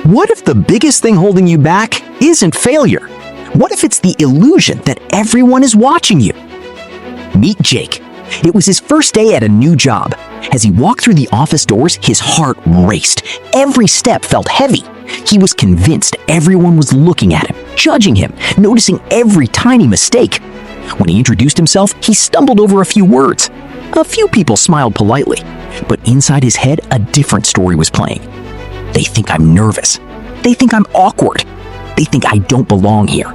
What if the biggest thing holding you back isn't failure? What if it's the illusion that everyone is watching you? Meet Jake. It was his first day at a new job. As he walked through the office doors, his heart raced. Every step felt heavy. He was convinced everyone was looking at him, judging him, noticing every tiny mistake. When he introduced himself, he stumbled over a few words. A few people smiled politely, but inside his head, a different story was playing. They think I'm nervous. They think I'm awkward. They think I don't belong here.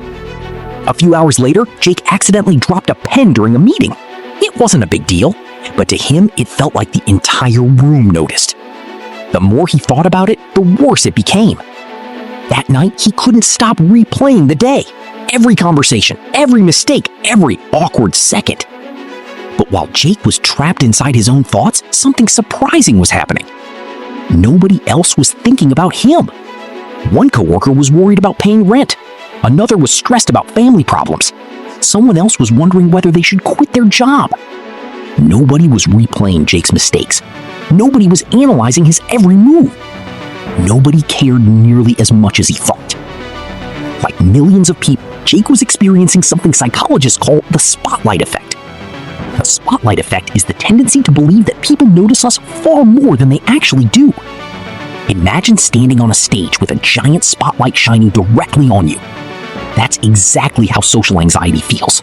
A few hours later, Jake accidentally dropped a pen during a meeting. It wasn't a big deal, but to him, it felt like the entire room noticed. The more he thought about it, the worse it became. That night, he couldn't stop replaying the day. Every conversation, every mistake, every awkward second. But while Jake was trapped inside his own thoughts, something surprising was happening. Nobody else was thinking about him. One coworker was worried about paying rent. Another was stressed about family problems. Someone else was wondering whether they should quit their job. Nobody was replaying Jake's mistakes. Nobody was analyzing his every move. Nobody cared nearly as much as he thought. Like millions of people, Jake was experiencing something psychologists call the spotlight effect. The spotlight effect is the tendency to believe that people notice us far more than they actually do. Imagine standing on a stage with a giant spotlight shining directly on you. That's exactly how social anxiety feels.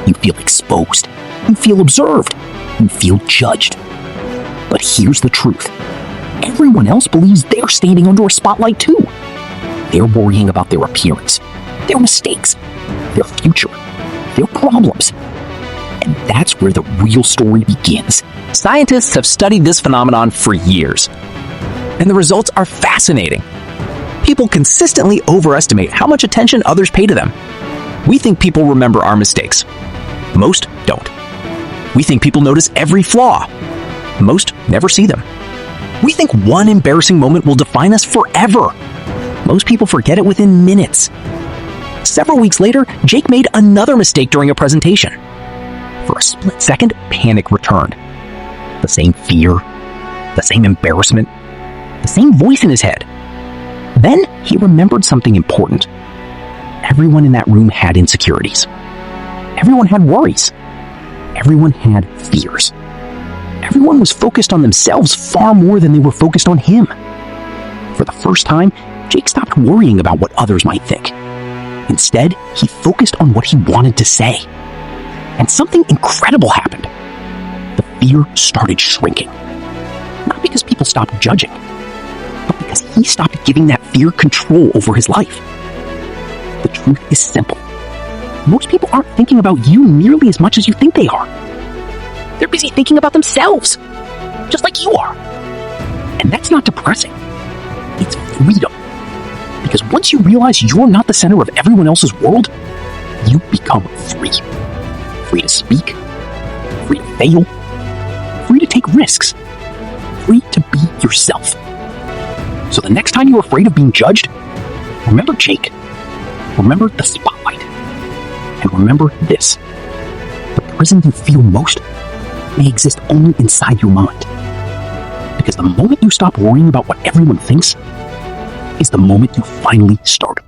You feel exposed. You feel observed. You feel judged. But here's the truth. Everyone else believes they're standing under a spotlight too. They're worrying about their appearance, their mistakes, their future, their problems. And that's where the real story begins. Scientists have studied this phenomenon for years, and the results are fascinating. People consistently overestimate how much attention others pay to them. We think people remember our mistakes. Most don't. We think people notice every flaw. Most never see them. We think one embarrassing moment will define us forever. Most people forget it within minutes. Several weeks later, Jake made another mistake during a presentation. For a split second, panic returned. The same fear, the same embarrassment, the same voice in his head. Then he remembered something important. Everyone in that room had insecurities. Everyone had worries. Everyone had fears. Everyone was focused on themselves far more than they were focused on him. For the first time, Jake stopped worrying about what others might think. Instead, he focused on what he wanted to say. And something incredible happened. The fear started shrinking. Not because people stopped judging, but because he stopped giving that fear control over his life. The truth is simple. Most people aren't thinking about you nearly as much as you think they are. They're busy thinking about themselves, just like you are. And that's not depressing. It's freedom. Because once you realize you're not the center of everyone else's world, you become free. Free to speak, free to fail, free to take risks, free to be yourself. So the next time you're afraid of being judged, remember Jake. Remember the spotlight. And remember this. The prison you feel most may exist only inside your mind. Because the moment you stop worrying about what everyone thinks is the moment you finally start